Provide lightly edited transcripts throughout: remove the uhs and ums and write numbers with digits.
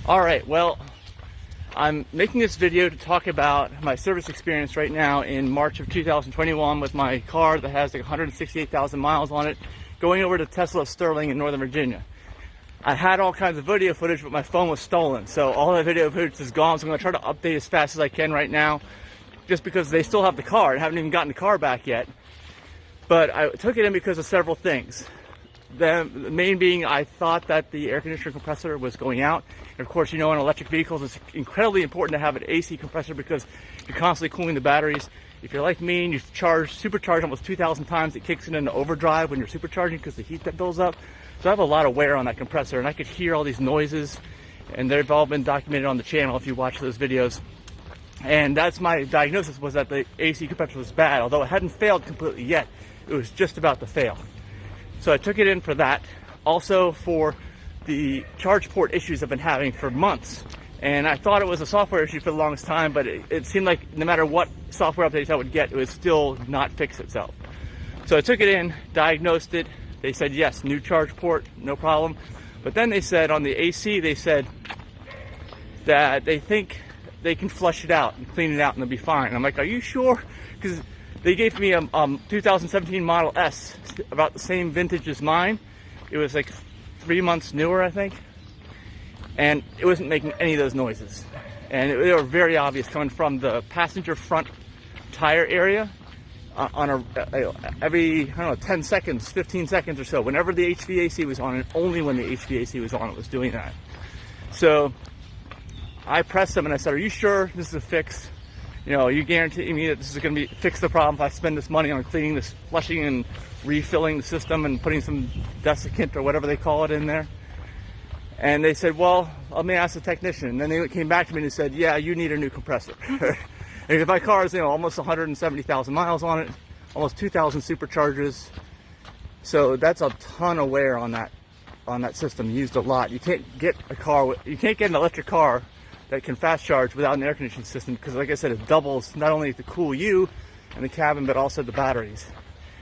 Alright, well, I'm making this video to talk about my service experience right now in March of 2021 with my car that has like 168,000 miles on it, going over to Tesla Sterling in Northern Virginia. I had all kinds of video footage, but my phone was stolen, so all that video footage is gone, so I'm going to try to update as fast as I can right now, just because they still have the car. I haven't even gotten the car back yet. But I took it in because of several things. The main being, I thought that the air conditioner compressor was going out. And of course, you know, in electric vehicles, it's incredibly important to have an AC compressor because you're constantly cooling the batteries. If you're like me and you supercharge almost 2,000 times, it kicks it into overdrive when you're supercharging because the heat that builds up. So I have a lot of wear on that compressor, and I could hear all these noises, and they've all been documented on the channel if you watch those videos. And that's my diagnosis, was that the AC compressor was bad, although it hadn't failed completely yet. It was just about to fail. So I took it in for that. Also for the charge port issues I've been having for months. And I thought it was a software issue for the longest time, but it seemed like no matter what software updates I would get, it would still not fix itself. So I took it in, diagnosed it. They said, yes, new charge port, no problem. But then they said on the AC, they said that they think they can flush it out and clean it out and it'll be fine. I'm like, are you sure? Because they gave me a 2017 Model S, about the same vintage as mine. It was like 3 months newer, I think. And it wasn't making any of those noises. And they were very obvious coming from the passenger front tire area on every, I don't know, 10 seconds, 15 seconds or so. Whenever the HVAC was on, and only when the HVAC was on, it was doing that. So I pressed them and I said, are you sure this is a fix? You know, you guarantee me that this is going to fix the problem if I spend this money on cleaning this, flushing and refilling the system and putting some desiccant or whatever they call it in there? And they said, well, let me ask the technician. And then they came back to me and said, yeah, you need a new compressor. And my car is, you know, almost 170,000 miles on it, almost 2,000 supercharges. So that's a ton of wear on that system, used a lot. You can't get an electric car that can fast charge without an air conditioning system, because like I said, it doubles not only to cool you and the cabin, but also the batteries,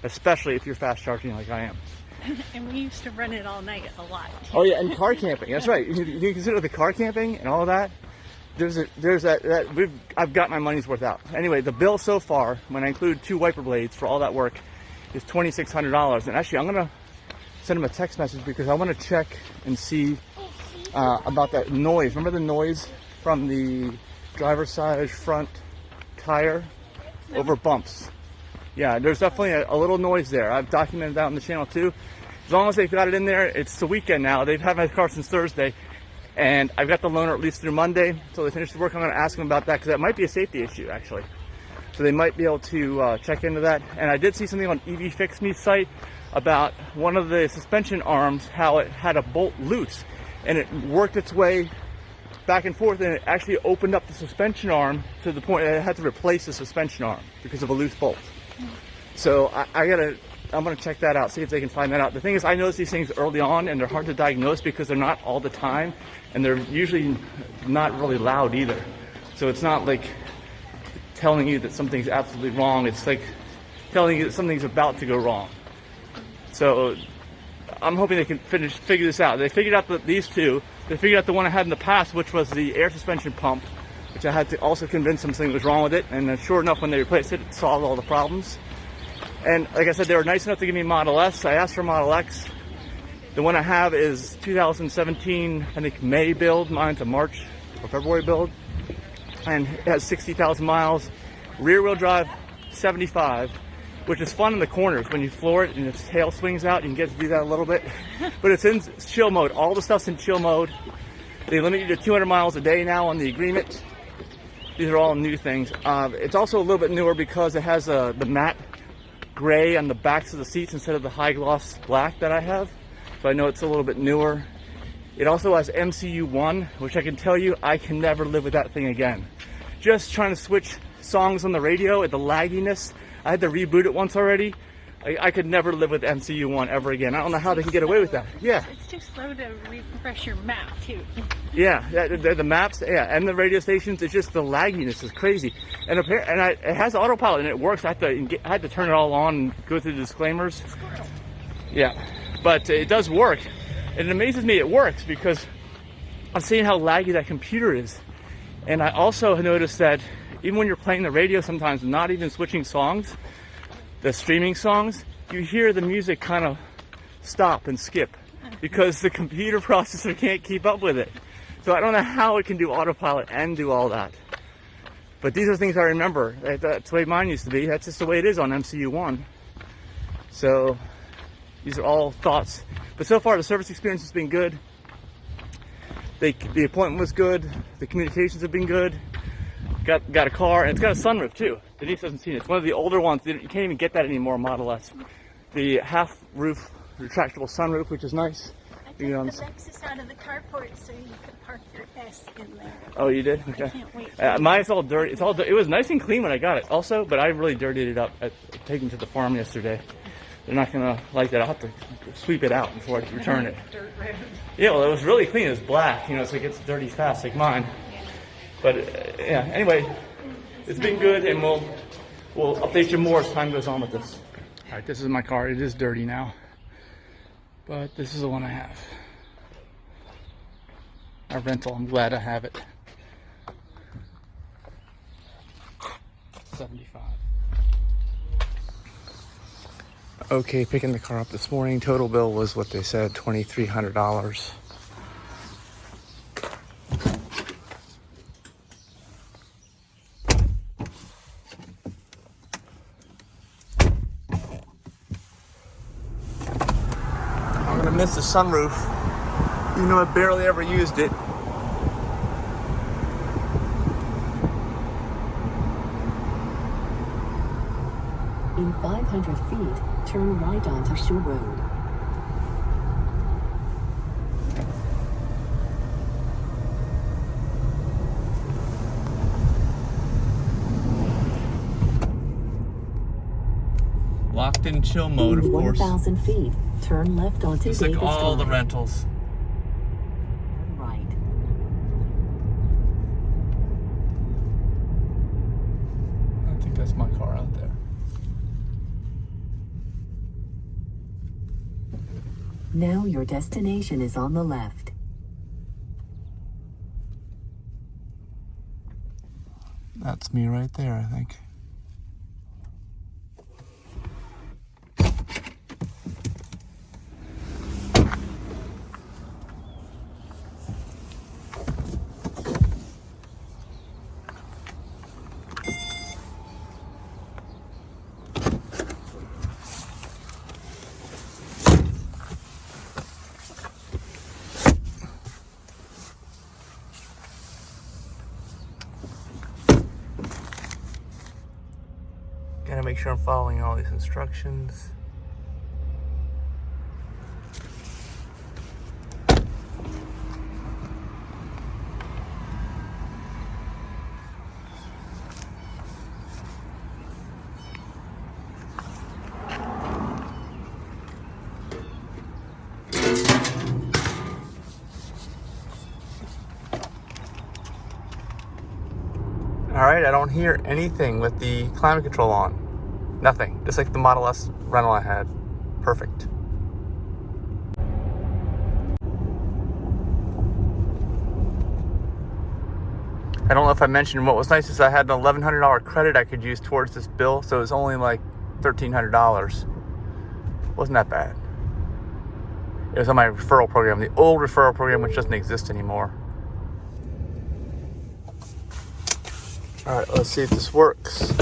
especially if you're fast charging like I am. And we used to run it all night a lot. Oh yeah, and car camping, that's right. You consider the car camping and all of that. I've got my money's worth out. Anyway, the bill so far, when I include 2 wiper blades for all that work, is $2,600. And actually, I'm gonna send him a text message because I want to check and see about that noise. Remember the noise from the driver's side front tire over bumps? Yeah, there's definitely a little noise there. I've documented that on the channel too. As long as they've got it in there, it's the weekend now. They've had my car since Thursday, and I've got the loaner at least through Monday until they finish the work. I'm going to ask them about that because that might be a safety issue actually. So they might be able to check into that. And I did see something on EV Fix Me's site about one of the suspension arms, how it had a bolt loose, and it worked its way back and forth, and it actually opened up the suspension arm to the point that it had to replace the suspension arm because of a loose bolt. So I'm gonna check that out, see if they can find that out. The thing is, I notice these things early on, and they're hard to diagnose because they're not all the time, and they're usually not really loud either. So it's not like telling you that something's absolutely wrong. It's like telling you that something's about to go wrong. So I'm hoping they can figure this out. They figured out these two. They figured out the one I had in the past, which was the air suspension pump, which I had to also convince them something was wrong with it. And sure enough, when they replaced it, it solved all the problems. And like I said, they were nice enough to give me Model S. I asked for Model X. The one I have is 2017, I think May build. Mine's a March or February build. And it has 60,000 miles. Rear wheel drive, 75. Which is fun in the corners when you floor it and its tail swings out. You can get to do that a little bit. But it's in chill mode. All the stuff's in chill mode. They limit you to 200 miles a day now on the agreement. These are all new things. It's also a little bit newer because it has the matte gray on the backs of the seats instead of the high gloss black that I have. So I know it's a little bit newer. It also has MCU1, which I can tell you, I can never live with that thing again. Just trying to switch songs on the radio, the lagginess. I had to reboot it once already. I could never live with MCU1 ever again. I don't know how they can get away with that. Yeah. It's too slow to refresh your map too. Yeah, the maps, yeah, and the radio stations. It's just the lagginess is crazy. And it has autopilot and it works. I had to turn it all on and go through the disclaimers. Yeah, but it does work. And it amazes me it works because I'm seeing how laggy that computer is. And I also noticed that even when you're playing the radio sometimes, not even switching songs, the streaming songs, you hear the music kind of stop and skip because the computer processor can't keep up with it. So I don't know how it can do autopilot and do all that. But these are things I remember. That's the way mine used to be. That's just the way it is on MCU1. So these are all thoughts. But so far the service experience has been good. The appointment was good. The communications have been good. Got a car, and it's got a sunroof too. Denise hasn't seen it. It's one of the older ones. You can't even get that anymore, Model S. The half roof retractable sunroof, which is nice. I took the Lexus out of the carport so you could park your S in there. Oh, you did? Okay. I can't wait. Mine's all dirty. It was nice and clean when I got it also, but I really dirtied it up taking it to the farm yesterday. They're not gonna like that. I'll have to sweep it out before I return it. Dirt road. Yeah, well, it was really clean. It was black. You know, so it gets dirty fast like mine. But yeah, anyway, it's been good, and we'll update you more as time goes on with this. All right, this is my car. It is dirty now, but this is the one I have. Our rental. I'm glad I have it. 75. Okay, picking the car up this morning. Total bill was what they said, $2,300. I'm gonna miss the sunroof, even though I barely ever used it. In 500 feet, turn right onto Shore Road. Locked in chill mode, of course. 1,000 feet, turn left onto Just Davis like all the Drive. rentals. Turn right. I think that's my car out there. Now your destination is on the left. That's me right there, I think. Gotta make sure I'm following all these instructions. All right, I don't hear anything with the climate control on. Nothing, just like the Model S rental I had. Perfect. I don't know if I mentioned, what was nice is I had an $1,100 credit I could use towards this bill, so it was only like $1,300. Wasn't that bad. It was on my referral program, the old referral program, which doesn't exist anymore. All right, let's see if this works.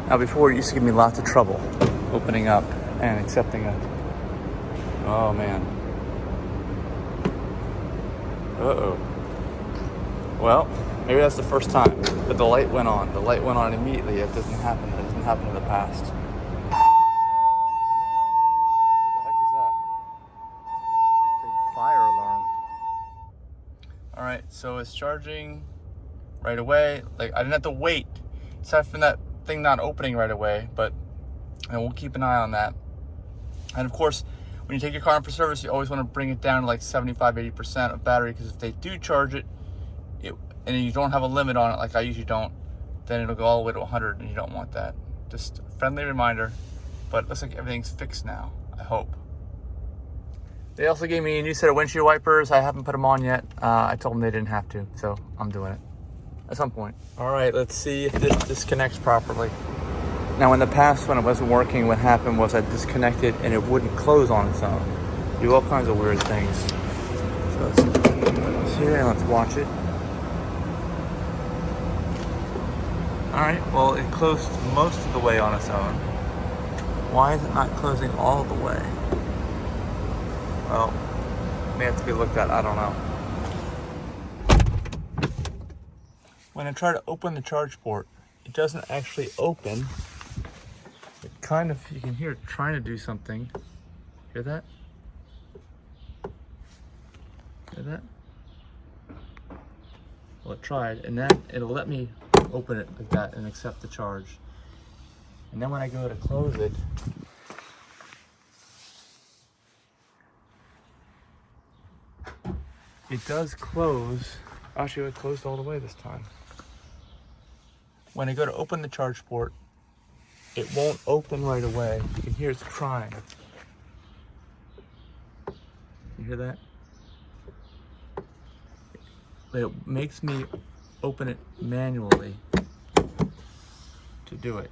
Now before, it used to give me lots of trouble opening up and accepting it. Oh man. Uh-oh. Well, maybe that's the first time that the light went on. The light went on immediately. It doesn't happen. It doesn't happen in the past. What the heck is that? It's a fire alarm. All right, so it's charging right away. Like, I didn't have to wait. Aside from that thing not opening right away, but we'll keep an eye on that. And of course, when you take your car in for service, you always want to bring it down to like 75-80% of battery, because if they do charge it, and you don't have a limit on it like I usually don't, then it'll go all the way to 100, and you don't want that. Just a friendly reminder. But it looks like everything's fixed now, I hope. They also gave me a new set of windshield wipers. I haven't put them on yet. I told them they didn't have to, so I'm doing it at some point. All right, let's see if this disconnects properly. Now in the past when it wasn't working, what happened was I disconnected and it wouldn't close on its own. Do all kinds of weird things. So let's put this here and let's watch it. All right, well it closed most of the way on its own. Why is it not closing all the way? Well, may have to be looked at, I don't know. When I try to open the charge port, it doesn't actually open. It kind of, you can hear it trying to do something. Hear that? Hear that? Well, it tried, and then it'll let me open it like that and accept the charge. And then when I go to close it, it does close. Actually, it closed all the way this time. When I go to open the charge port, it won't open right away. You can hear it's trying. You hear that? But it makes me open it manually to do it.